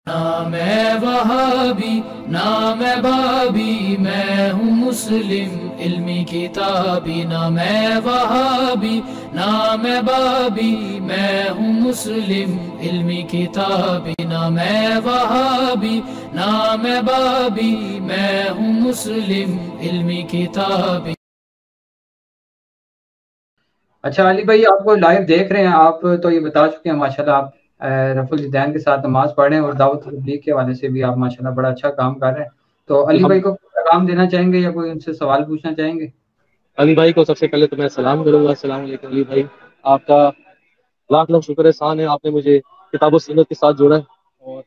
نہ میں وہابی نہ میں بابی، میں ہوں مسلم علمی کتابی، نہ میں وہابی نہ میں بابی، میں ہوں مسلم علمی کتابی، نہ میں وہابی نہ میں بابی، میں ہوں مسلم علمی کتابی۔ اچھا علی بھائی، آپ کو لائیو دیکھ رہے ہیں، آپ تو یہ بتا چکے ہیں ماشاءاللہ آپ رفع الجدین کے ساتھ نماز پڑھ رہے ہیں، اور دعوت تبلیغ کے حوالے سے بھی آپ ماشاءاللہ بڑا اچھا کام کر رہے ہیں۔ تو علی بھائی کو پیغام دینا چاہیں گے یا کوئی ان سے سوال پوچھنا چاہیں گے؟ علی بھائی کو سب سے پہلے تو میں سلام کروں گا۔ السلام علیکم علی بھائی، آپ کا لاکھ لاکھ شکر احسان ہے، آپ نے مجھے کتاب و سنت کے ساتھ جوڑا ہے، اور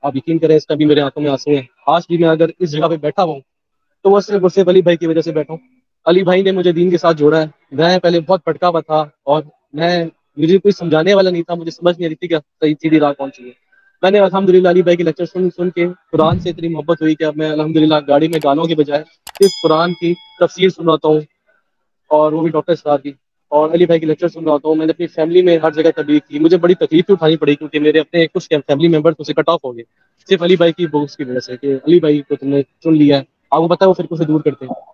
آپ یقین کریں اس کا بھی میرے آنکھوں میں آنسو ہیں۔ آج بھی میں اگر اس جگہ پہ بیٹھا ہوں تو وہ صرف علی بھائی کی وجہ سے بیٹھا ہوں۔ علی بھائی نے مجھے دین کے ساتھ جوڑا ہے۔ میں پہلے بہت بھٹکا ہوا تھا، اور مجھے کوئی سمجھانے والا نہیں تھا، مجھے سمجھ نہیں آ رہی تھی کہ صحیح سیدھی راہ کون سی ہے۔ میں نے الحمدللہ علی بھائی کے لیکچر سن کے قرآن سے اتنی محبت ہوئی کہ اب میں الحمدللہ گاڑی میں گانوں کے بجائے صرف قرآن کی تفسیر سناتا ہوں، اور وہ بھی ڈاکٹر صاحب کی، اور علی بھائی کی لیکچر سن رہا ہوتا ہوں۔ میں نے اپنی فیملی میں ہر جگہ تبلیغ کی، مجھے بڑی تکلیف بھی اٹھانی پڑی کیونکہ میرے اپنے کچھ فیملی ممبر سے کٹ آف ہو گئے صرف علی بھائی کی بوس کی وجہ سے، کہ علی بھائی کو تم نے چن لیا ہے، آپ کو پتہ ہے وہ فرقوں سے دور کرتے ہیں۔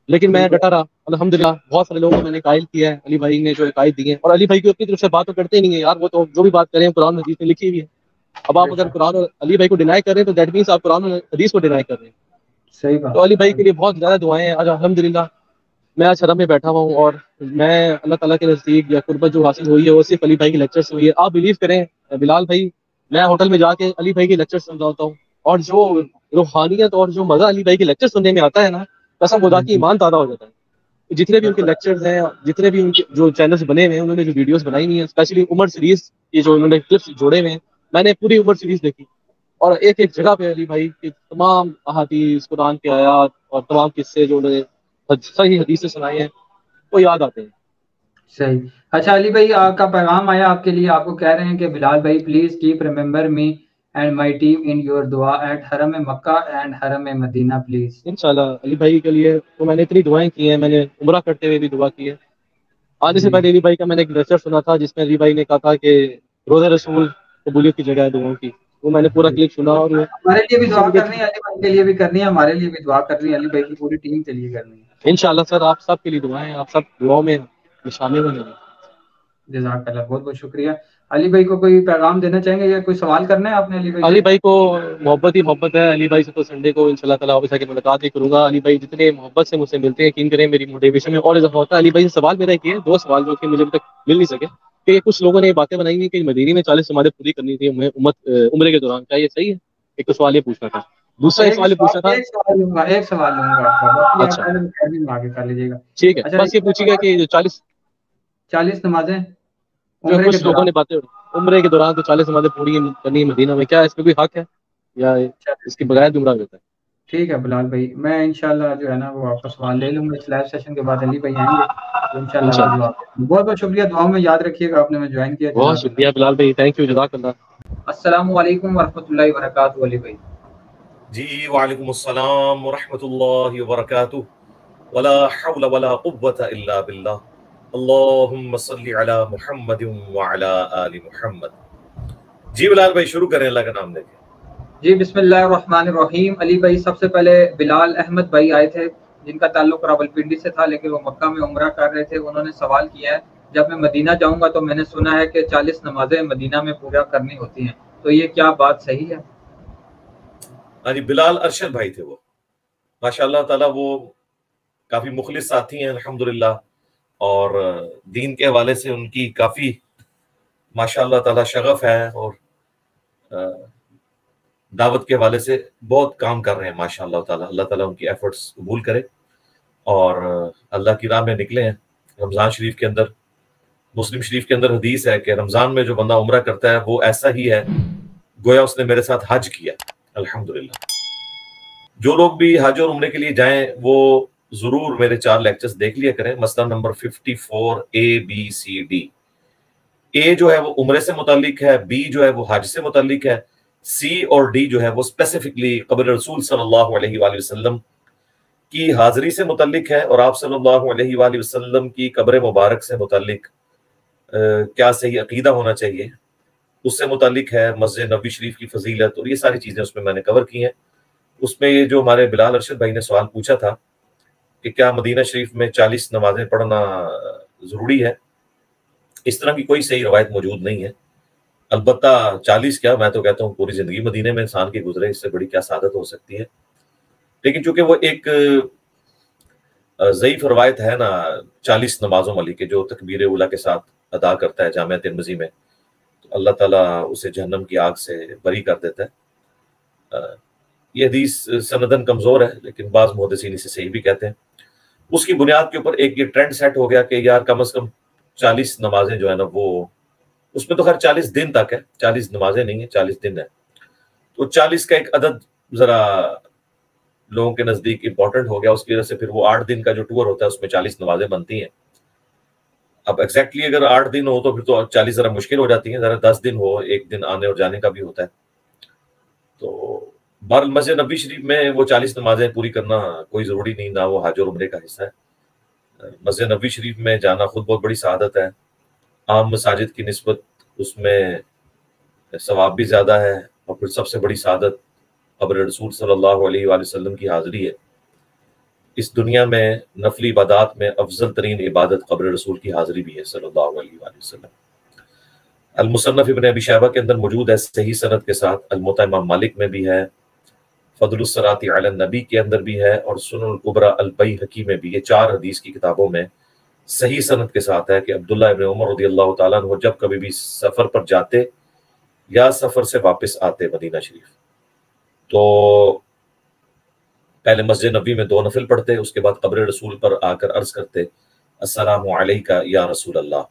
لیکن میں بالکل ڈٹا رہا الحمدللہ، بہت سارے لوگوں کو میں نے قائل کیا ہے، علی بھائی نے جو قائد دی ہے، اور علی بھائی کی اپنی طرف سے بات تو کرتے ہی نہیں ہے یار، وہ تو جو بھی بات کریں قرآن حدیث میں لکھی ہوئی ہے۔ اب آپ بے اگر شک، قرآن اور علی بھائی کو ڈینائی کر رہے ہیں تو دیٹ مینس آپ قرآن اور حدیث کو ڈینائی کر رہے ہیں۔ صحیح بات۔ تو علی بھائی کے لیے بہت زیادہ دعائیں ہیں۔ آج الحمدللہ میں آج حرم میں بیٹھا ہوا ہوں، اور میں اللہ تعالیٰ کے نزدیک یا قربت جو حاصل ہوئی ہے وہ صرف علی بھائی کے لیکچر سے ہوئی ہے۔ آپ بلیو کریں بلال بھائی، میں ہوٹل میں جا کے علی بھائی کے لیکچر سن رہا ہوتا ہوں، اور جو روحانیت اور جو مزہ علی بھائی کے لیکچر سننے میں آتا ہے نا، قسم خدا کی ایمان تازہ ہو جاتا ہے۔ جتنے بھی ان کے بالکل لیکچرز ہیں، جتنے بھی ان کے جو چینلز بنے ہوئے ہیں، انہوں نے جو ویڈیوز بنائی ہوئی ہیں، اسپیشلی عمر سیریز کی جو انہوں نے کلپس جوڑے ہوئے ہیں، میں نے پوری عمر سیریز دیکھی، اور ایک ایک جگہ پہ علی بھائی کی تمام احادیث، قرآن کے آیات اور تمام قصے جو انہوں نے صحیح حدیث سے سنائے ہیں وہ یاد آتے ہیں۔ صحیح۔ اچھا علی بھائی، آپ کا پیغام آیا آپ کے لیے، آپ کو کہہ رہے ہیں کہ بلال بھائی please keep remember me and my team in your دعا ایٹ حرم مکہ اینڈ حرم مدینہ پلیز۔ انشاءاللہ علی بھائی کے لیے تو میں نے اتنی دعائیں کی ہیں، میں نے عمرہ کرتے ہوئے بھی دعا کی ہے۔ آنے سے جی پہلے علی بھائی کا میں نے ایک لیکچر سنا تھا جس میں علی بھائی نے کہا تھا کہ روزہ رسول قبولیت کی جگہ ہے دعاؤں کی، وہ میں نے پورا کلپ سنا، اور ہمارے لیے بھی اس سے دعا مجھے کرنی ہے، علی بھائی کے لیے بھی کرنی ہے، ہمارے لیے بھی دعا کرنی ہے، علی بھائی کی پوری ٹیم کے لیے کرنی ہے۔ انشاءاللہ سر آپ سب کے لیے دعائیں، آپ سب دعاؤں میں شامل ہوں گے۔ جزاک اللہ، بہت بہت شکریہ۔ علی بھائی کو کوئی پیغام دینا چاہیں گے یا کوئی سوال کرنا ہے آپ نے علی بھائی سے؟ علی بھائی کو محبت ہی محبت ہے، علی بھائی سے تو سنڈے کو انشاءاللہ تعالیٰ واپس آ کے ملاقات بھی کروں گا۔ علی بھائی جتنے محبت سے مجھ سے ملتے ہیں، یقین کریں میری موٹیویشن میں اور اضافہ ہوتا ہے۔ علی بھائی سے سوال میرا ایک یہ ہے، دو سوال جو کہ مجھے ابھی تک مل نہیں سکے، کہ کچھ لوگوں نے یہ باتیں بنائی ہیں کہ مدینے میں 40 نمازیں پوری کرنی تھی عمرے کے دوران، کیا یہ صحیح ہے؟ ایک تو سوال یہ پوچھنا تھا، دوسرا ایک سوال یہ پوچھنا تھا۔ ایک سوال لوں گا، ایک سوال لوں گا آپ کا، باقی آپ اچھا پہلے مقابلے میں آگے کر لیجیے گا۔ ٹھیک ہے، اچھا بس یہ پوچھیے گا کہ جو 40 نمازیں جو عمرے کے کچھ لوگوں دوران؟ نے باتیں عمرے کے دوران تو 40 نمازیں پوری کرنی ہے مدینہ میں، کیا اس پہ کوئی حق ہے یا اس کے بغیر گمراہ ہوتا ہے؟ ٹھیک ہے بلال بھائی، میں انشاءاللہ جو ہے نا وہ آپ کا سوال لے لوں گا، اس لائیو سیشن کے بعد علی بھائی آئیں گے تو انشاءاللہ آپ کا انشاءاللہ جواب دیں گے۔ بہت بہت شکریہ، دعاؤں میں یاد رکھیے گا، آپ نے میں جوائن کیا، بہت جزاک اللہ۔ شکریہ بلال بھائی، تھینک یو، جزاک اللہ۔ السلام علیکم ورحمۃ اللہ وبرکاتہ علی بھائی۔ جی وعلیکم السلام ورحمۃ اللہ وبرکاتہ، ولا حول ولا قوة الا باللہ، اللہم صلی علی محمد وعلی آل محمد۔ جی بلال بھائی شروع کریں اللہ کا نام لے کے۔ جی بسم اللہ الرحمن الرحیم۔ علی بھائی سب سے پہلے بلال احمد بھائی آئے تھے جن کا تعلق راولپنڈی سے تھا، لیکن وہ مکہ میں عمرہ کر رہے تھے، انہوں نے سوال کیا ہے جب میں مدینہ جاؤں گا تو میں نے سنا ہے کہ 40 نمازیں مدینہ میں پورا کرنی ہوتی ہیں، تو یہ کیا بات صحیح ہے؟ ہاں جی، بلال ارشد بھائی تھے وہ، ماشاء اللہ تعالیٰ وہ کافی مخلص ساتھی ہیں الحمدللہ، اور دین کے حوالے سے ان کی کافی ماشاء اللہ تعالیٰ شغف ہے، اور دعوت کے حوالے سے بہت کام کر رہے ہیں ماشاء اللہ تعالیٰ۔ اللہ تعالیٰ ان کی ایفرٹس قبول کرے، اور اللہ کی راہ میں نکلے ہیں۔ رمضان شریف کے اندر، مسلم شریف کے اندر حدیث ہے کہ رمضان میں جو بندہ عمرہ کرتا ہے وہ ایسا ہی ہے گویا اس نے میرے ساتھ حج کیا، الحمدللہ۔ جو لوگ بھی حج اور عمرے کے لیے جائیں وہ ضرور میرے 4 لیکچرز دیکھ لیا کریں، مثلا نمبر 54 ABCD۔ اے جو ہے وہ عمرے سے متعلق ہے، بی جو ہے وہ حج سے متعلق ہے، سی اور ڈی جو ہے وہ اسپیسیفکلی قبر رسول صلی اللہ علیہ وآلہ وسلم کی حاضری سے متعلق ہے، اور آپ صلی اللہ علیہ وآلہ وسلم کی قبر مبارک سے متعلق کیا صحیح عقیدہ ہونا چاہیے، उससे मुतालिक है, मस्जिद नबवी शरीफ की फजीलत, और ये सारी चीज़ें उसमें मैंने कवर की हैं। उसमें ये जो हमारे बिलाल अरशद भाई ने सवाल पूछा था कि क्या मदीना शरीफ में 40 नमाजें पढ़ना ज़रूरी है, इस तरह की कोई सही रवायत मौजूद नहीं है। अलबत्ता 40 क्या, मैं तो कहता हूँ पूरी ज़िंदगी मदीने में इंसान की गुजरे, इससे बड़ी क्या सादत हो सकती है। लेकिन चूंकि वो एक ज़ईफ़ रवायत है ना 40 नमाजों वाली के, जो तकबीर उला के साथ अदा करता है जामिया तिरमिज़ी में, तो अल्लाह ताला उसे जहन्नम की आग से बरी कर देता है। ये हदीस सनदन कमज़ोर है, लेकिन बाज़ मुहद्दिसीन इसे सही भी कहते हैं। उसकी बुनियाद के ऊपर एक ये ट्रेंड सेट हो गया कि यार कम से कम 40 नमाजें जो है ना, वो उसमें तो खैर 40 दिन तक है, 40 नमाजें नहीं है, 40 दिन है। तो 40 का एक अदद ज़रा लोगों के नज़दीक इंपॉर्टेंट हो गया, उसकी वजह से फिर वो 8 दिन का जो टूर होता है उसमें 40 नमाजें बनती हैं। अब एग्जैक्टली अगर 8 दिन हो तो फिर तो 40 ज़रा मुश्किल हो जाती है, ज़रा 10 दिन हो, एक दिन आने और जाने का भी होता है। तो बहरहाल मस्जिद नबवी शरीफ में वो 40 नमाजें पूरी करना कोई ज़रूरी नहीं, ना वो हज और उम्रे का हिस्सा है। मस्जिद नबवी शरीफ में जाना खुद बहुत बड़ी सआदत है। आम मसाजिद की निस्बत उसमें सवाब भी ज़्यादा है, और फिर सबसे बड़ी सआदत क़ब्र रसूल सल्लल्लाहु अलैहि वसल्लम की हाज़िरी है। इस दुनिया में नफली इबादत में अफजल तरीन इबादत क़ब्र रसूल की हाज़िरी भी है सल्लल्लाहु अलैहि वसल्लम। अल-मुसन्नफ़ इब्न अबी शैबा के अंदर मौजूद है सही सनद के साथ, अल-मुत्ता इमाम मालिक में भी है, फ़ज़लुस सलाती अला नबी के अंदर भी है, और सुननुल कुबरा अल-बैहक़ी में भी। ये 4 हदीस की किताबों में सही सनद के साथ है कि अब्दुल्लाह इब्न उमर रज़ियल्लाहु ताला अन्हु जब कभी भी सफ़र पर जाते या सफ़र से वापस आते मदीना शरीफ, तो पहले मस्जिद नबी में 2 नफिल पढ़ते, उसके बाद क़ब्र रसूल पर आकर अर्ज़ करते अस्सलामु अलैका या रसूल अल्लाह।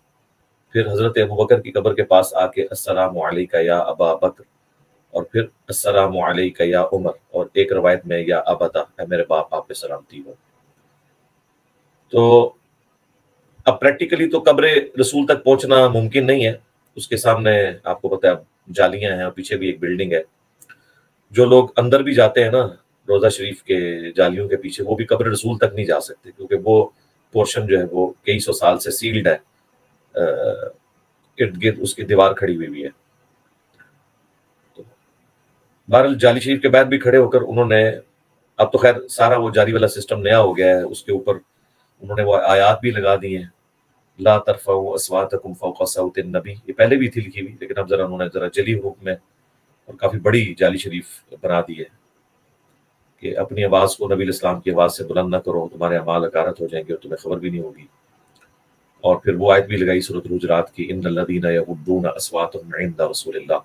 फिर हज़रत अबू बकर की कब्र के पास आके अस्सलामु अलैका या अबा बकर, और फिर अस्सलामु अलैका या उमर, और एक रवायत में या अबता, मेरे बाप आप पे सलामती हो। तो अब प्रैक्टिकली तो कब्र रसूल तक पहुंचना मुमकिन नहीं है, उसके सामने आपको पता है जालियां हैं, और पीछे भी एक बिल्डिंग है। जो लोग अंदर भी जाते हैं ना रोज़ा शरीफ के जालियों के पीछे, वो भी कब्र रसूल तक नहीं जा सकते, क्योंकि वो पोर्शन जो है वो कई सौ साल से सील्ड है, इर्द गिर्द उसकी दीवार खड़ी हुई है। तो बहरहाल जाली शरीफ के बाद भी खड़े होकर उन्होंने, अब तो खैर सारा वो जाली वाला सिस्टम नया हो गया है, उसके ऊपर उन्होंने वो आयात भी लगा दी हैं, ला तरफ़ऊ अस्वातकुम फ़ौक़ सौतिन नबी। ये पहले भी थी लिखी हुई, लेकिन अब जरा उन्होंने जरा जली रूप में और काफ़ी बड़ी जाली शरीफ बना दी है कि अपनी आवाज़ को नबी इस्लाम की आवाज़ से बुलंद न करो, तुम्हारे अमाल अकारत हो जाएंगे और तुम्हें खबर भी नहीं होगी। और फिर वो आयत भी लगाई सूरत हुजरात की, इन्नल्लज़ीना यग़ुद्दूना अस्वातहुम इंदा रसूलिल्लाह,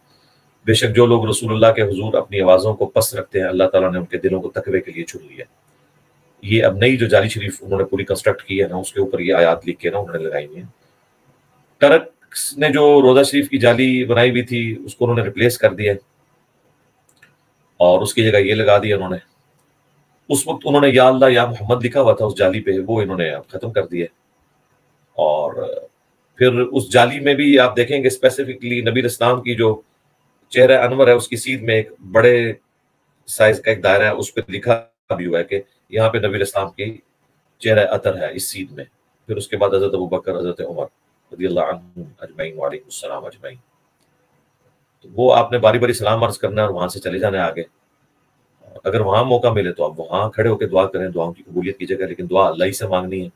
बेशक जो लोग रसूलुल्लाह के हुजूर अपनी आवाज़ों को पस्त रखते हैं, अल्लाह ताला ने उनके दिलों को तकवे के लिए चुन लिया। ये अब नई जो जाली शरीफ उन्होंने पूरी कंस्ट्रक्ट की है ना, उसके ऊपर ये आयात लिख के ना उन्होंने लगाई हुई है। टर्क्स ने जो रोज़ा शरीफ की जाली बनाई हुई थी उसको उन्होंने रिप्लेस कर दिया, और उसकी जगह ये लगा दिया उन्होंने। उस वक्त उन्होंने या अल्लाह या मोहम्मद लिखा हुआ था उस जाली पे, वो इन्होंने अब खत्म कर दिया। और फिर उस जाली में भी आप देखेंगे स्पेसिफिकली नबी इस्लाम की जो चेहरा अनवर है उसकी सीध में एक बड़े साइज का एक दायरा है, उस पर लिखा भी हुआ है कि यहाँ पे नबी इस्लाम की चेहरा अतर है इस सीध में। फिर उसके बाद हजरत अबू बकर, हजरत उमर रज़ियल्लाहु अन्हुम अजमईन व अलैहिमुस्सलाम अजमईन। तो वो आपने बारी बारी सलाम अर्ज करना है और वहां से चले जाना है आगे। अगर वहां मौका मिले तो आप वहां खड़े होकर दुआ करें, दुआओं की कबूलियत की जगह, लेकिन दुआ अल्लाह ही से मांगनी है।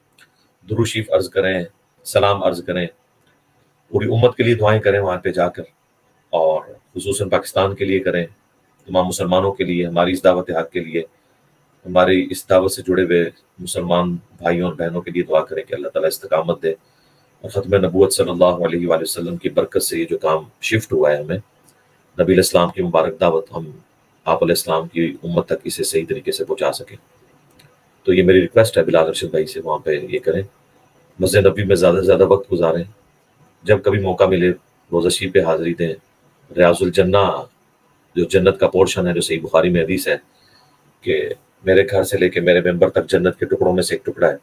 दुरूद शरीफ अर्ज करें, सलाम अर्ज करें, पूरी उम्मत के लिए दुआएं करें वहां पे जाकर, और खुसूसन पाकिस्तान के लिए करें, तमाम मुसलमानों के लिए, हमारी इस दावत हक के लिए, हमारी इस दावत से जुड़े हुए मुसलमान भाइयों और बहनों के लिए दुआ करें कि अल्लाह ताला इस्तकामत दे, और ख़त्म नबूवत सल्लल्लाहु अलैहि वसल्लम की बरकत से ये जो काम शिफ्ट हुआ है हमें, नबी इस्लाम की मुबारक दावत, हम आप अलैहिस्सलाम की उम्मत तक इसे सही तरीके से पहुँचा सकें। तो ये मेरी रिक्वेस्ट है बिलाल अरशद भाई से, वहाँ पे ये करें, मस्जिद नबी में ज़्यादा से ज़्यादा वक्त गुजारें, जब कभी मौका मिले रोज़ा शरीफ पे हाज़िरी दें। रियाज़ुल जन्ना जो जन्नत का पोर्शन है, जो सही बुखारी में हदीस है कि मेरे घर से लेके मेरे मेंबर तक जन्नत के टुकड़ों में से एक टुकड़ा है,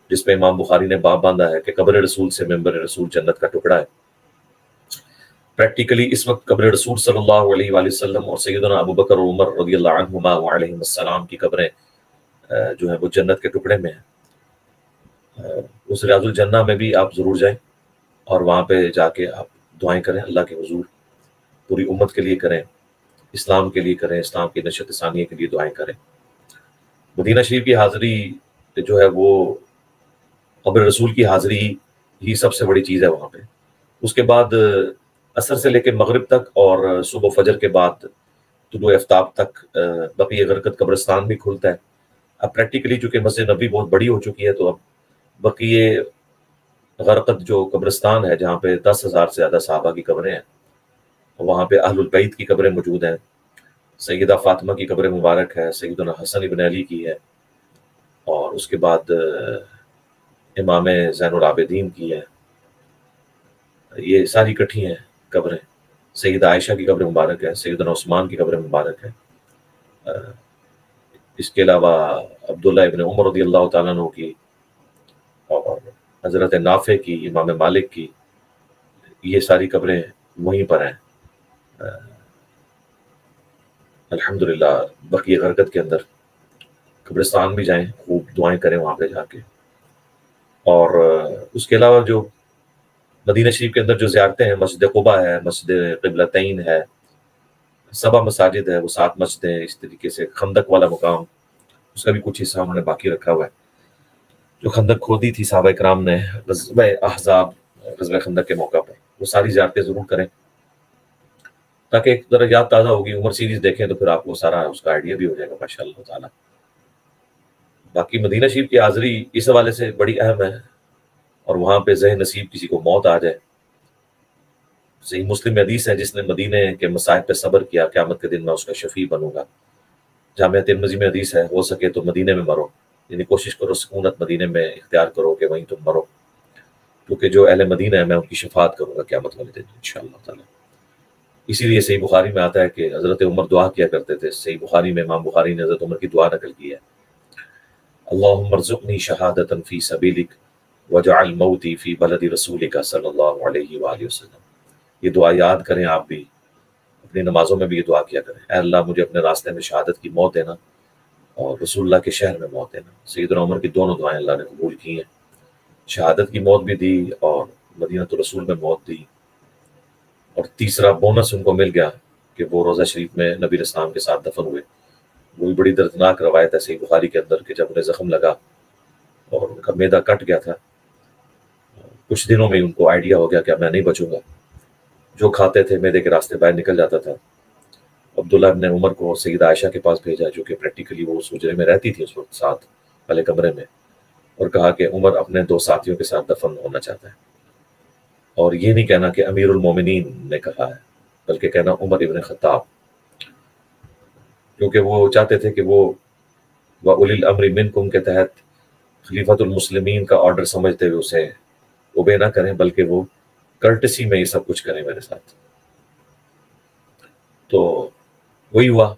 जिसमें इमाम बुखारी ने बाब बांधा है कि कब्र रसूल से मेंबर रसूल जन्नत का टुकड़ा है। प्रैक्टिकली इस वक्त कब्र रसूल सल्लल्लाहु अलैहि वसल्लम और सैयदना अबू बकर और उमर रज़ियल्लाहु अन्हुमा व अलैहिमुस्सलाम की कब्रें जो है वो जन्नत के टुकड़े में है। उस रियाज़ुल जन्ना में भी आप ज़रूर जाएं और वहाँ पे जाके आप दुआएं करें अल्लाह के हुजूर पूरी उम्मत के लिए करें, इस्लाम के लिए करें, इस्लाम की नशत सानिया के लिए दुआएं करें। मदीना शरीफ की हाज़िरी जो है वो क़ब्र रसूल की हाज़िरी ही सबसे बड़ी चीज़ है वहाँ पे। उसके बाद असर से लेकर मगरिब तक और सुबह फजर के बाद तुलुए आफ्ताब तक बक़ीए गरक़द कब्रिस्तान भी खुलता है। अब प्रैक्टिकली चूँकि मस्जिद नबवी बहुत बड़ी हो चुकी है, तो अब बक़ीए गरक़द जो कब्रिस्तान है जहाँ पे 10,000 से ज़्यादा सहाबा की कब्रें हैं, वहाँ पे अहलुल बैत की कब्रें मौजूद हैं। सैयदा फ़ातिमा की कब्र मुबारक है, सैयदना हसन इब्न अली की है, और उसके बाद इमाम ज़ैनुल आबिदीन की है। ये सारी इकट्ठी हैं कब्रें। सैयदा आयशा की कब्र मुबारक है, सैयदना उस्मान की कब्र मुबारक है। इसके अलावा अब्दुल्ला इब्न उमर रज़ियल्लाहु तआला अन्हु की और हज़रत नाफ़े की, इमाम मालिक की, ये सारी कब्रें वहीं पर हैं। अल्हम्दुलिल्लाह बक़ीए गरक़द के अंदर कब्रिस्तान भी जाएं, खूब दुआएं करें वहाँ पे जाके। और उसके अलावा जो मदीना शरीफ के अंदर जो ज़ियारतें हैं, मस्जिद क़ुबा है, मस्जिद क़िबलतैन है, सबा मसाजिद है, वो 7 मस्जिदें, इस तरीके से खंदक वाला मुकाम, उसका भी कुछ हिस्सा उन्होंने बाकी रखा हुआ है। जो खंदक खोदी थी सहाबा इकराम ने ग़ज़वा अहज़ाब, ग़ज़वा खंदक के मौका पर, वो सारी ज़ियारतें ज़रूर करें, ताकि एक तरह याद ताज़ा होगी। उमर सीरीज़ देखें तो फिर आपको सारा उसका आइडिया भी हो जाएगा माशाअल्लाह ताला। बाकी मदीना शरीफ की हाज़िरी इस हवाले से बड़ी अहम है, और वहाँ पे ज़ह नसीब किसी को मौत आ जाए, सही मुस्लिम में हदीस है, जिसने मदीने के मसाइब पे सब्र किया, क़यामत के दिन मैं उसका शफ़ी बनूंगा। जामिया तिरमिज़ी में हदीस है, हो सके तो मदीने में मरो, यानी कोशिश करो सुकूनत मदीने में इख्तियार करो कि वहीं तुम मरो, क्योंकि जो अहले मदीना है मैं उनकी शफात करूँगा क़यामत वाले दिन इंशाअल्लाह ताला। इसीलिए सही बुखारी में आता है कि हज़रत उमर दुआ किया करते थे। सही बुखारी में इमाम बुखारी ने हज़रत उमर की दुआ नकल की है, अल्लाहुम्मा अर्ज़ुक़नी शहादतन फ़ी सबीलिक वजअल मौती फ़ी बलदी रसूलिका सल्लल्लाहु अलैहि वसल्लम। ये दुआ याद करें, आप भी अपनी नमाज़ों में भी ये दुआ किया करें, ऐ अल्लाह मुझे अपने रास्ते में शहादत की मौत देना और रसूलुल्लाह के शहर में मौत देना। सैयदना उमर की दोनों दुआएं अल्लाह ने कबूल की हैं, शहादत की मौत भी दी और मदीना तो रसूल में मौत दी। और तीसरा बोनस उनको मिल गया कि वो रोज़ा शरीफ में नबी इस्लाम के साथ दफन हुए। वो भी बड़ी दर्दनाक रवायत है सही बुखारी के अंदर कि जब उन्हें ज़ख्म लगा और उनका मैदा कट गया था, कुछ दिनों में उनको आइडिया हो गया कि अब मैं नहीं बचूंगा। जो खाते थे मैदे के रास्ते बाहर निकल जाता था। अब्दुल्ला इब्न उमर को सैयदा आयशा के पास भेजा, जो कि प्रैक्टिकली वो उस हुजरे में रहती थी उस वक्त साथ वाले कमरे में, और कहा कि उमर अपने 2 साथियों के साथ दफन होना चाहता है। और ये नहीं कहना कि अमीरुल मोमिनीन ने कहा है, बल्कि कहना उमर इब्न खत्ताब, क्योंकि वो चाहते थे कि वो व उलिल अम्रि मिनकुम के तहत खलीफतुल मुस्लिमीन का ऑर्डर समझते हुए उसे ओबे ना करें, बल्कि वो कर्टसी में ये सब कुछ करें मेरे साथ। तो वही हुआ।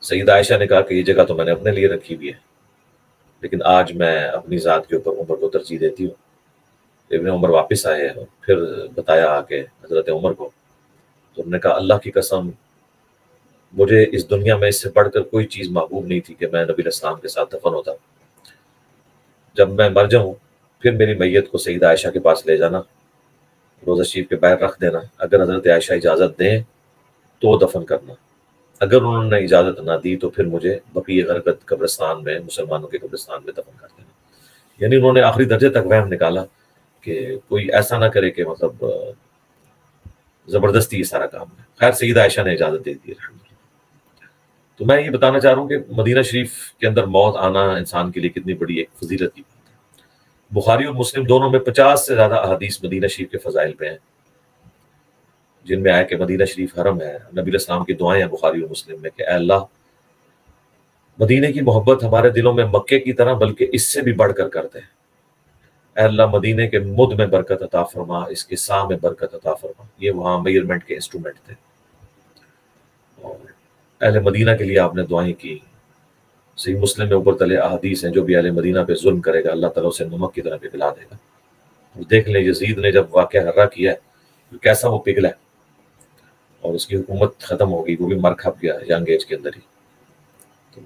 सैयदा आयशा ने कहा कि ये जगह तो मैंने अपने लिए रखी हुई है, लेकिन आज मैं अपनी ज़ात के ऊपर उमर को तरजीह देती हूँ। इब्न उमर वापस आए और फिर बताया आके हज़रत उमर को, तो उन्होंने कहा अल्लाह की कसम, मुझे इस दुनिया में इससे बढ़कर कोई चीज़ महबूब नहीं थी कि मैं नबी इस्लाम के साथ दफन होता। जब मैं मर जाऊँ फिर मेरी मैयत को सैयदा आयशा के पास ले जाना, रोज़ा शरीफ के बाहर रख देना। अगर हज़रत आयशा इजाज़त दें तो दफन करना, अगर उन्होंने इजाज़त ना दी तो फिर मुझे बक़ीए गरक़द कब्रिस्तान में, मुसलमानों के कब्रिस्तान में दफन कर देना। यानी उन्होंने आखिरी दर्जे तक वहम निकाला कि कोई ऐसा ना करे कि मतलब ज़बरदस्ती ये सारा काम है। खैर सैयदा आयशा ने इजाज़त दे दी। तो मैं ये बताना चाह रहा हूँ कि मदीना शरीफ के अंदर मौत आना इंसान के लिए कितनी बड़ी एक फजीलत की बात है। बुखारी और मुस्लिम दोनों में 50 से ज़्यादा अहादीस मदीना शरीफ के फ़ज़ाइल पे हैं, जिनमें आया कि मदीना शरीफ हरम है। नबी इस्लाम की दुआएं हैं बुखारी और मुस्लिम में कि अल्लाह मदीने की मोहब्बत हमारे दिलों में मक्के की तरह बल्कि इससे भी बढ़कर करते हैं। अल्लाह मदीने के मुद में बरकत अता फरमा, इसके सा में बरकत अता फरमा। ये वहाँ मेजरमेंट के इंस्ट्रूमेंट थे। और अहले मदीना के लिए आपने दुआएं की। सही मुस्लिम में ऊपर तले अहादीस हैं, जो भी अहले मदीना पे जुल्म करेगा अल्लाह ताला उसे नमक की तरह पिघला देगा। और देख लें यजीद ने जब वाक़या हर्रा किया तो कैसा वो पिघला और उसकी हुकूमत ख़त्म हो गई, वो भी मर खप गया यंग एज के अंदर ही। तो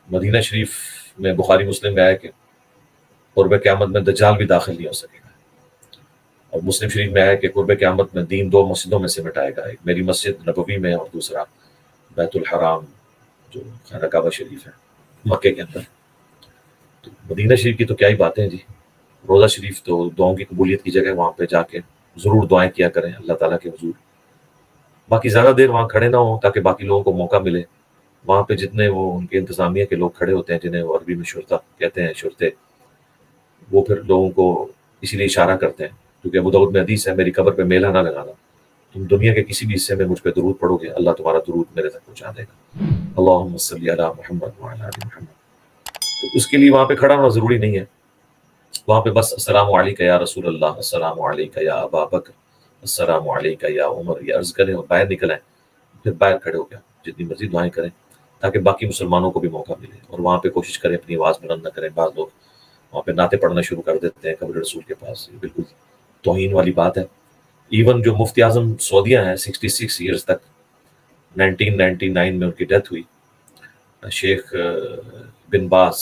मदीना शरीफ में बुखारी मुस्लिम में आया कि क़ुर्ब क़यामत में दज्जाल भी दाखिल नहीं हो सकेगा। اور مسلم شریف میں ہے کہ قرب قیامت میں دین 2 مسجدوں میں سمٹائے گا، ایک میری مسجد نبوی میں اور دوسرا بیت الحرام جو خانہ کعبہ شریف ہے مکے کے اندر۔ تو مدینہ شریف کی تو کیا ہی باتیں ہیں جی، روزہ شریف تو دعاؤں کی قبولیت کی جگہ، وہاں پہ جا کے ضرور دعائیں کیا کریں اللہ تعالیٰ کے حضور۔ باقی زیادہ دیر وہاں کھڑے نہ ہوں تاکہ باقی لوگوں کو موقع ملے، وہاں پہ جتنے وہ ان کے انتظامیہ کے لوگ کھڑے ہوتے ہیں جنہیں وہ عربی میں شرطہ کہتے ہیں، شرطے، وہ پھر لوگوں کو اسی لیے اشارہ کرتے ہیں، کیونکہ ابو داؤد میں حدیث ہے میری قبر پہ میلہ نہ لگانا، تم دنیا کے کسی بھی حصے میں مجھ پہ درود پڑھو گے اللہ تمہارا درود میرے تک پہنچا دے گا، اللہم صلی علی محمد وعلی آل محمد۔ تو اس کے لیے وہاں پہ کھڑا ہونا ضروری نہیں ہے، وہاں پہ بس السلام علیکہ یا رسول اللہ، السلام علیکہ یا ابا بکر، السلام علیکہ یا عمر، یہ عرض کریں اور باہر نکلیں، پھر باہر کھڑے ہو گیا جتنی مرضی دعائیں کریں تاکہ باقی مسلمانوں کو بھی موقع ملے، اور وہاں پہ کوشش کریں اپنی آواز بلند نہ کریں۔ بعض لوگ وہاں پہ نعتیں پڑھنا شروع کر دیتے ہیں قبر رسول کے پاس، یہ بالکل توہین والی بات ہے۔ ایون جو مفتی اعظم سعودیہ ہیں 66 ایئرز تک، 1999 میں ان کی ڈیتھ ہوئی، شیخ بن باز،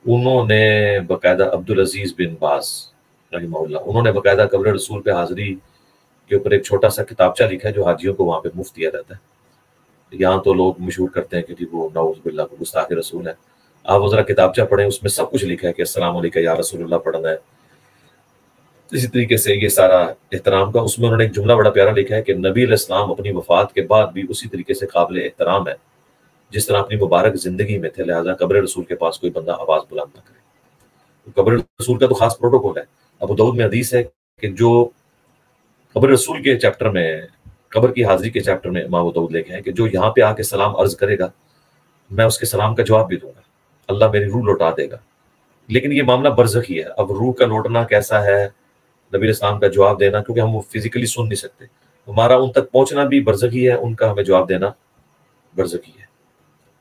انہوں نے باقاعدہ عبدالعزیز بن باز رحمہ اللہ، انہوں نے باقاعدہ قبر رسول پہ حاضری کے اوپر ایک چھوٹا سا کتابچہ لکھا ہے جو حاجیوں کو وہاں پہ مفت دیا جاتا ہے۔ یہاں تو لوگ مشہور کرتے ہیں کہ جی وہ نعوذ باللہ کو گستاخ رسول ہے، آپ وہ ذرا کتابچہ پڑھیں، اس میں سب کچھ لکھا ہے کہ السلام علیکم یا رسول اللہ پڑھنا ہے، اسی طریقے سے یہ سارا احترام کا۔ اس میں انہوں نے ایک جملہ بڑا پیارا لکھا ہے کہ نبی علیہ السلام اپنی وفات کے بعد بھی اسی طریقے سے قابل احترام ہے جس طرح اپنی مبارک زندگی میں تھے، لہٰذا قبر رسول کے پاس کوئی بندہ آواز بلند نہ کرے۔ قبر رسول کا تو خاص پروٹوکول ہے۔ ابو داؤد میں حدیث ہے کہ جو قبر رسول کے چیپٹر میں، قبر کی حاضری کے چیپٹر میں امام ابو داؤد لکھے ہیں کہ جو یہاں پہ آ کے سلام عرض کرے گا میں اس کے سلام کا جواب بھی دوں گا، اللہ میری روح لوٹا دے گا۔ لیکن یہ معاملہ برزخی ہے، اب روح کا لوٹنا کیسا ہے، نبی علیہ السلام کا جواب دینا، کیونکہ ہم وہ فزیکلی سن نہیں سکتے، ہمارا ان تک پہنچنا بھی برزخی ہے، ان کا ہمیں جواب دینا برزخی ہے۔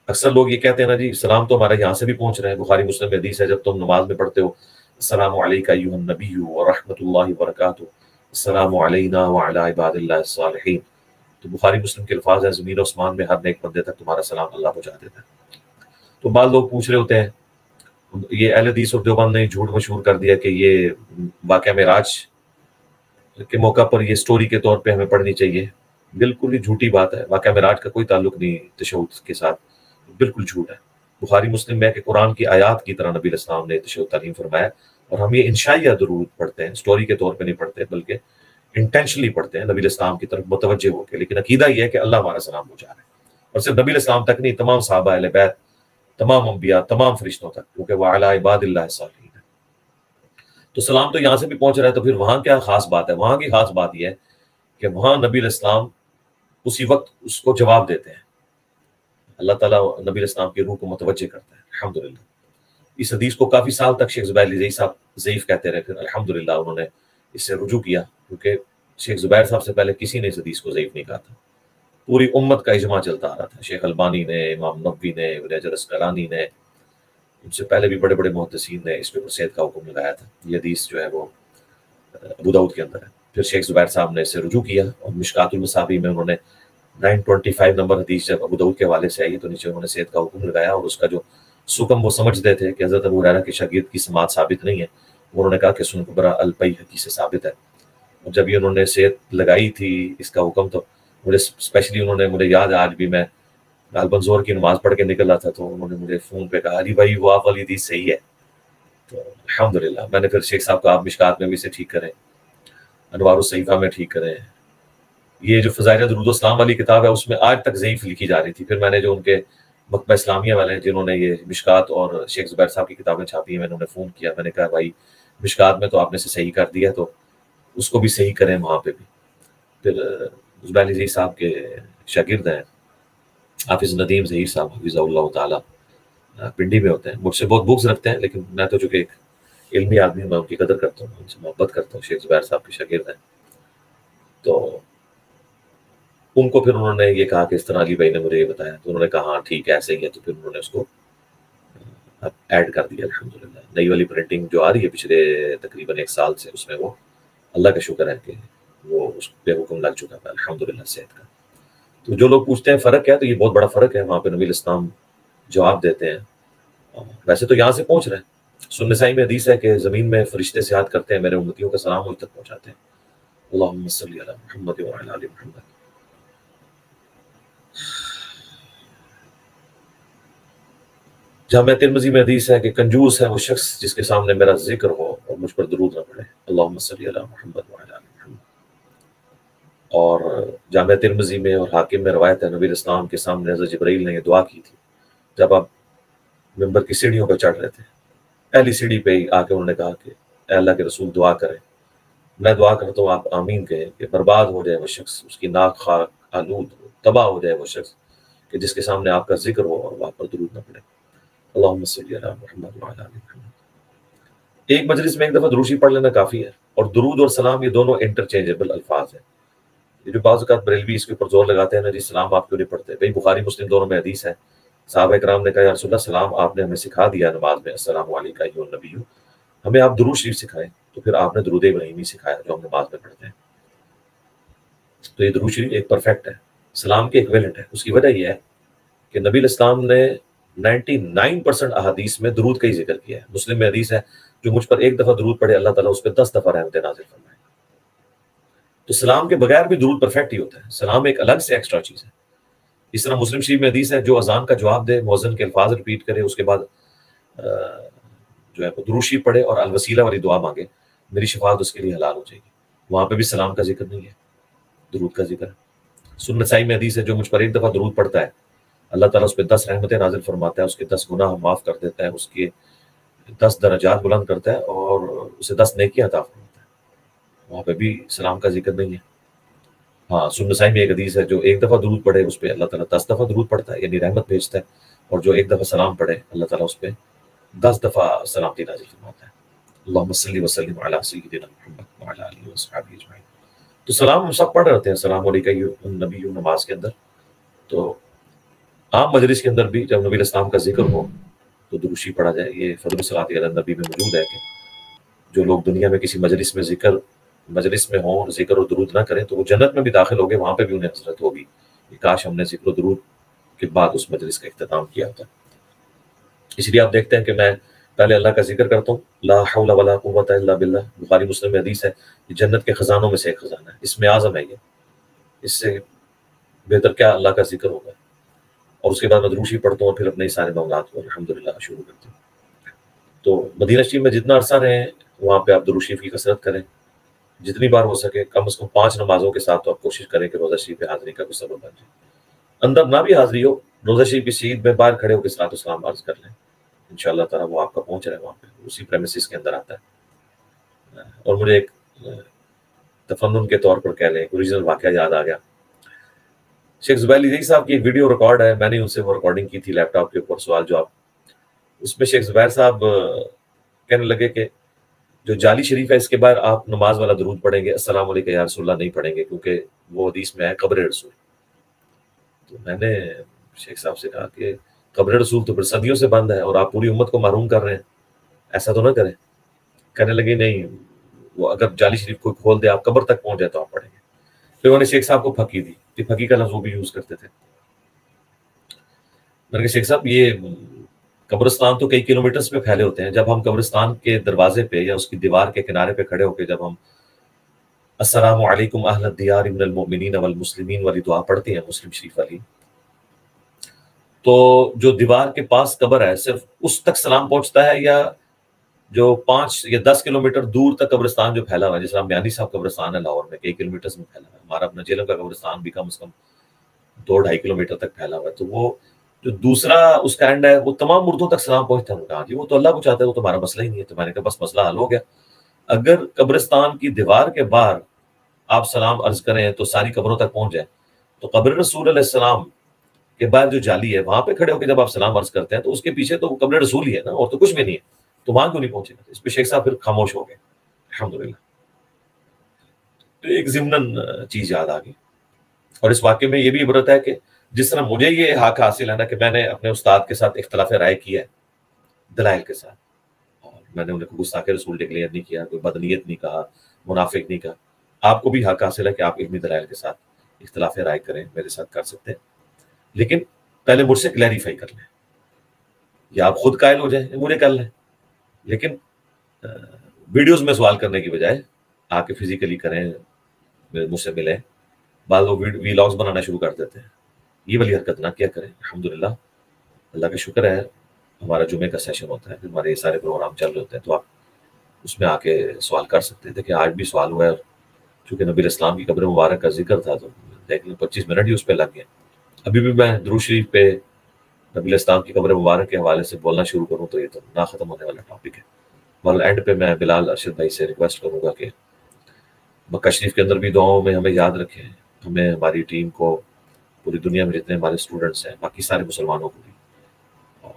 اکثر لوگ یہ کہتے ہیں نا جی سلام تو ہمارا یہاں سے بھی پہنچ رہا ہے، بخاری مسلم میں حدیث ہے جب تم نماز میں پڑھتے ہو السلام علیکہ ایھا النبی ورحمۃ اللہ وبرکاتہ، السلام علینا وعلی عباد اللہ الصالحین، تو بخاری مسلم کے الفاظ ہیں زمین و آسمان میں ہر نیک بندے تک تمہارا سلام اللہ پہنچا دیتا ہے۔ تو بعض لوگ پوچھ رہے ہوتے ہیں، یہ اہل حدیث اور دیوبند نے جھوٹ مشہور کر دیا کہ یہ واقعہ معراج کے موقع پر یہ سٹوری کے طور پہ ہمیں پڑھنی چاہیے، بالکل ہی جھوٹی بات ہے، واقعہ معراج کا کوئی تعلق نہیں تشہد کے ساتھ، بالکل جھوٹ ہے۔ بخاری مسلم میں کہ قرآن کی آیات کی طرح نبی علیہ السلام نے تشہد تعلیم فرمایا، اور ہم یہ انشائیہ درود پڑھتے ہیں، سٹوری کے طور پہ نہیں پڑھتے بلکہ انٹینشنلی پڑھتے ہیں نبی علیہ السلام کی طرف متوجہ ہو کے، لیکن عقیدہ یہ ہے کہ اللہ ہمارا سلام پہنچا رہا ہے، اور صرف نبی علیہ السلام تک نہیں، تمام صحابہ اہل بیت، تمام انبیاء، تمام فرشتوں تک، کیونکہ وعلی عباد اللہ الصالحین ہے۔ تو سلام تو یہاں سے بھی پہنچ رہا ہے، تو پھر وہاں کیا خاص بات ہے؟ وہاں کی خاص بات یہ ہے کہ وہاں نبی علیہ السلام اسی وقت اس کو جواب دیتے ہیں، اللہ تعالیٰ نبی علیہ السلام کی روح کو متوجہ کرتا ہے الحمدللہ۔ اس حدیث کو کافی سال تک شیخ زبیر علی زئی صاحب ضعیف کہتے رہے، پھر الحمدللہ انہوں نے اس سے رجوع کیا، کیونکہ شیخ زبیر صاحب سے پہلے کسی نے اس حدیث کو ضعیف نہیں کہا تھا، پوری امت کا اجماع چلتا آ رہا تھا، شیخ البانی نے، امام نووی نے، ابن حجر اسقلانی نے، ان سے پہلے بھی بڑے بڑے محدثین نے اس پہ صحت کا حکم لگایا تھا۔ یہ حدیث جو ہے وہ ابو داؤد کے اندر ہے۔ پھر شیخ زبیر صاحب نے اس سے رجوع کیا، اور مشکات المصابیح میں انہوں نے 925 نمبر حدیث جب ابو داؤد کے حوالے سے آئی تو نیچے انہوں نے صحت کا حکم لگایا، اور اس کا جو سکم وہ سمجھتے تھے کہ حضرت ابو ہریرہ کے شاگرد کی سماعت ثابت نہیں ہے، انہوں نے کہا کہ سنن کبریٰ البیہقی سے ثابت ہے۔ اور جب یہ انہوں نے صحت لگائی تھی اس کا حکم، تو مجھے اسپیشلی انہوں نے، مجھے یاد ہے آج بھی، میں غالباً ظہر کی نماز پڑھ کے نکل رہا تھا تو انہوں نے مجھے فون پہ کہا علی بھائی وہ آپ والی حدیث صحیح ہے، تو الحمدللہ میں نے پھر شیخ صاحب کو آپ مشکات میں بھی اسے ٹھیک کریں، انوار الصحیفہ میں ٹھیک کریں، یہ جو فضائل درود و السلام والی کتاب ہے اس میں آج تک ضعیف لکھی جا رہی تھی۔ پھر میں نے جو ان کے مکتبہ اسلامیہ والے ہیں جنہوں نے یہ مشکات اور شیخ زبیر صاحب کی کتابیں چھاپی ہیں، میں نے انہیں فون کیا، میں نے کہا بھائی مشکات میں تو آپ نے سے صحیح کر دیا، تو اس کو بھی صحیح کریں وہاں پہ بھی۔ پھر زبیر علی زئی صاحب کے شاگرد ہیں حافظ ندیم ظہیر صاحب حفظہ اللہ تعالیٰ، پنڈی میں ہوتے ہیں، مجھ سے بہت بغض رکھتے ہیں، لیکن میں تو چونکہ ایک علمی آدمی ہوں، میں ان کی قدر کرتا ہوں، ان سے محبت کرتا ہوں، شیخ زبیر صاحب کے شاگرد ہیں۔ تو ان کو پھر انہوں نے یہ کہا کہ اس طرح علی بھائی نے مجھے یہ بتایا، تو انہوں نے کہا ہاں ٹھیک ہے ایسے ہی ہے، تو پھر انہوں نے اس کو ایڈ کر دیا الحمدللہ۔ نئی والی پرنٹنگ جو آ رہی ہے پچھلے تقریباً 1 سال سے، اس میں وہ اللہ کا شکر ہے کہ وہ اس پہ حکم لگ چکا تھا الحمدللہ صحت کا۔ تو جو لوگ پوچھتے ہیں فرق ہے، تو یہ بہت بڑا فرق ہے، وہاں پہ نبی علیہ السلام جواب دیتے ہیں، ویسے تو یہاں سے پہنچ رہے ہیں सुन्नत नसाई में हदीस है कि ज़मीन में फरिश्ते सियाहत करते हैं, मेरे उम्मतियों का सलाम मुझ तक पहुंचाते हैं। अल्लाहुम्मा सल्ली अला मुहम्मद व अला आलि मुहम्मद। जामिया तिरमिज़ी में हदीस है कि कंजूस है वो शख्स जिसके सामने मेरा जिक्र हो और मुझ पर दरूद न पड़े। अल्लाहुम्मा सल्ली अला मुहम्मद व अला आलि मुहम्मद। और जामिया तिरमिज़ी में और हाकिम में रवायत है, नबी इस्लाम के सामने हज़रत जिब्राइल ने ये दुआ की थी जब आप मिंबर की सीढ़ियों पर चढ़ रहे थे। पहली सीढ़ी पे ही आके उन्होंने कहा कि अल्लाह के रसूल दुआ करें, मैं दुआ करता हूँ आप आमीन कहें कि बर्बाद हो जाए वो शख्स, उसकी नाक खाक आलूद तबाह हो जाए वो शख्स कि जिसके सामने आपका जिक्र हो और वहाँ पर दरूद न पड़े। अल्लाहुम्मा सल्ली अला मुहम्मद व अला आलि मुहम्मद। एक मजलिस में एक दफ़ा दुरूशी पढ़ लेना काफ़ी है। और दुरूद और सलाम ये दोनों इंटरचेंजेबल अल्फाज हैं। ये जो बाज़ औक़ात बरेलवी इसके ऊपर जोर लगाते हैं ना, जी सलाम आप क्यों नहीं पढ़ते? भाई बुखारी मुस्लिम दोनों में हदीस है, सहाबा किराम ने कहा या रसूलल्लाह सलाम आपने हमें सिखा दिया नमाज में, अस्सलामु अलैका अय्युहन नबिय्यु, हमें आप दुरूद शरीफ सिखाएं। तो फिर आपने दुरूद इब्राहिमी सिखाया जो हम नमाज में पढ़ते हैं। तो ये दुरूद शरीफ एक परफेक्ट है, सलाम के इक्विवेलेंट है। उसकी वजह यह है कि नबी इस्लाम ने 99% अहादीस में दुरूद का ही जिक्र किया है। मुस्लिम में हदीस है, जो मुझ पर एक दफ़ा दुरूद पढ़े अल्लाह ताला उस पर 10 दफ़ा रहमत नाज़िल फरमाए। तो सलाम के बगैर भी दुरूद परफेक्ट ही होता है, सलाम एक अलग से एक्स्ट्रा चीज़ है। इस तरह मुस्लिम शरीफ में हदीस है, जो अजान का जवाब दे, मुअज्जिन के अल्फाज रिपीट करे, उसके बाद जो है दुरूद शरीफ पढ़े और अलवसीला वाली दुआ मांगे, मेरी शफाअत उसके लिए हलाल हो जाएगी। वहाँ पे भी सलाम का जिक्र नहीं है, दुरूद का जिक्र है। सुन्नत नसाई में हदीस है, जो मुझ पर एक दफ़ा दुरूद पढ़ता है अल्लाह ताला उस पर 10 रहमतें नाजिल फरमाता है, उसके 10 गुनाह माफ़ कर देता है, उसके 10 दर्जात बुलंद करता है और उसे 10 नेकियां अता फरमाता है। वहाँ पे भी सलाम का जिक्र नहीं है। हाँ, सुन्नत नसाई में एक हदीस है, जो एक दफ़ा दुरूद पढ़े उस पर अल्लाह ताला 10 दफ़ा दुरूद पढ़ता है, यानी रहमत भेजता है। और जो एक दफ़ा सलाम पढ़े अल्लाह ताला उस पर 10 दफ़ा सलामती नाजिल फरमाता है। अल्लाहुम्मा सल्ली व सल्लिम अला सय्यिदिना मुहम्मद व अला आलिहि व अस्हाबिहि अजमईन। तो सलाम हम सब पढ़ रहे होते हैं, अस्सलामु अलैका अय्युहन नबिय्यु, नमाज के अंदर। तो आम मजलिस के अंदर भी जब नबी इस्लाम का जिक्र हो तो दुरूशी पढ़ा जाए। ये फज़्ल सलात अला नबी में मौजूद है कि जो लोग दुनिया में किसी मजलिस में हों और जिक्र और दुरूद ना करें तो वो जन्नत में भी दाखिल हो गए, वहाँ पे भी उन्हें हसरत होगी कि काश हमने जिक्र और दुरूद के बाद उस मजलिस का इख्तिताम किया होता। इसलिए आप देखते हैं कि मैं पहले अल्लाह का जिक्र करता हूँ, ला हौला वला कुव्वता इल्ला बिल्लाह। बुखारी मुस्लिम में हदीस है, ये जन्नत के खजानों में से एक खजाना है, इसमें आज़म है ये, इससे बेहतर क्या अल्लाह का जिक्र होगा। और उसके बाद मैं दुरूद शरीफ पढ़ता हूँ और फिर अपने सारे मामलात को अल्हम्दुलिल्लाह शुरू करता हूँ। तो मदीना शरीफ में जितना अरसा रहें वहाँ पे आप दुरूद शरीफ की कसरत करें, जितनी बार हो सके, कम से कम 5 नमाजों के साथ तो आप कोशिश करें कि रोज़ा शरीफ पे हाज़िरी का कोई सबब बन जाए। अंदर ना भी हाज़िरी हो, रोज़ा शरीफ की सीध में बाहर खड़े होकर सलात व सलाम अर्ज़ कर लें, इंशाअल्लाह ताला वो आपका पहुँच रहा है वहाँ पे, उसी प्रेमिसेस के अंदर आता है। और मुझे एक तफन्नुन के तौर पर कह लें, एक ओरिजिनल वाक़या याद आ गया। शेख ज़ुबैर साहब की एक वीडियो रिकॉर्ड है, मैंने उनसे वो रिकॉर्डिंग की थी लैपटॉप के ऊपर, सवाल जवाब। उसमें शेख ज़ुबैर साहब कहने लगे कि जो जाली शरीफ है इसके बाद आप नमाज वाला दुरूद पढ़ेंगे, अस्सलामु अलैका या रसूलल्लाह नहीं पढ़ेंगे, क्योंकि वो हदीस में है कब्र रसूल। तो मैंने शेख साहब से कहा कि कब्र रसूल तो फिर सदियों से बंद है और आप पूरी उम्मत को महरूम कर रहे हैं, ऐसा तो ना करें। कहने लगे नहीं, वो अगर जाली शरीफ को खोल दे, आप कब्र तक पहुंच जाए तो आप पढ़ेंगे। फिर उन्होंने शेख साहब को फकी दी, फकी का लफ्ज़ वो भी यूज करते थे। मैंने कहा शेख साहब ये कब्रिस्तान तो कई किलोमीटर्स पे फैले होते हैं, जब हम कब्रिस्तान के दरवाजे पे या उसकी दीवार के किनारे पे खड़े होकर जब हम अस्सलामु अलैकुम अहल दियार मिनल मोमिनीन वल मुस्लिमीन वाली दुआ पढ़ते हैं मुस्लिम शरीफ वाली, तो जो दीवार के पास कब्र है सिर्फ उस तक सलाम पहुंचता है, या जो 5 या 10 किलोमीटर दूर तक कब्रिस्तान जो फैला हुआ है, जैसे म्यानी साहब कब्रिस्तान है लाहौर में, कई किलोमीटर्स में फैला हुआ है। हमारा अपना जेलम का कब्रिस्तान भी कम से कम 2-2.5 किलोमीटर तक फैला हुआ है। तो वो जो दूसरा उसका एंड है वो तमाम मुर्दों तक सलाम पहुंचता है। कहा जी वो तो अल्लाह को चाहता है, वो तो हमारा मसला ही नहीं है। तो मैंने कहा बस मसला हल हो गया। अगर कब्रिस्तान की दीवार के बाहर आप सलाम अर्ज करें तो सारी कब्रों तक पहुंच जाए, तो कब्र रसूल अलैहि सलाम के बाद जो जाली है वहां पे खड़े होकर जब आप सलाम अर्ज करते हैं तो उसके पीछे तो कब्र रसूल ही है ना, और तो कुछ भी नहीं है, तो वहां क्यों नहीं पहुंचेगा? इस पे शेख साहब फिर खामोश हो गए अल्हम्दुलिल्लाह। तो एक ज़िम्नन चीज याद आ गई। और इस वाक्य में ये भी इबरत है कि जिस तरह मुझे ये हक हासिल है ना कि मैंने अपने उस्ताद के साथ इख्तिलाफ राय किया है दलाइल के साथ, और मैंने उन्हें कोई गुस्ताखे रसूल डिक्लेयर नहीं किया, कोई बदनीयत नहीं कहा, मुनाफिक नहीं कहा। आपको भी हक हासिल है कि आप इल्मी दलाइल के साथ इख्तिलाफ राय करें, मेरे साथ कर सकते हैं, लेकिन पहले मुझसे क्लैरिफाई कर लें, या आप खुद कायल हो जाए मुझे कर लें, لیکن ویڈیوز میں سوال کرنے کی بجائے آ کے فزیکلی کریں، مجھ سے ملیں. بعض لوگ ویلاگز بنانا شروع کر دیتے ہیں، یہ والی حرکت نہ کیا کریں. الحمدللہ اللہ کا شکر ہے، ہمارا جمعے کا سیشن ہوتا ہے، پھر ہمارے یہ سارے پروگرام چل رہے ہوتے ہیں، تو آپ اس میں آ کے سوال کر سکتے ہیں. دیکھیں آج بھی سوال ہوا ہے، چونکہ نبی الاسلام کی قبر مبارک کا ذکر تھا تو دیکھ لیں 25 منٹ ہی اس پہ لگ گئے. ابھی بھی میں درود شریف پہ نبی الاسلام کی قبر مبارک کے حوالے سے بولنا شروع کروں تو یہ تو نہ ختم ہونے والا ٹاپک ہے. اور اینڈ پہ میں بلال ارشد بھائی سے ریکویسٹ کروں گا کہ مکہ شریف کے اندر بھی دعاؤں میں ہمیں یاد رکھیں، ہمیں، ہماری ٹیم کو، پوری دنیا میں جتنے ہمارے اسٹوڈنٹس ہیں، باقی سارے مسلمانوں کو بھی، اور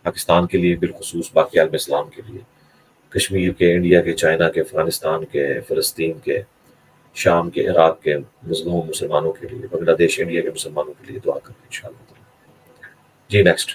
پاکستان کے لیے بالخصوص، باقی عالم اسلام کے لیے، کشمیر کے، انڈیا کے، چائنا کے، افغانستان کے، فلسطین کے، شام کے، عراق کے مظلوم مسلمانوں کے لیے، بنگلہ دیش، انڈیا کے مسلمانوں کے لیے دعا کریں انشاءاللہ. جی نیکسٹ.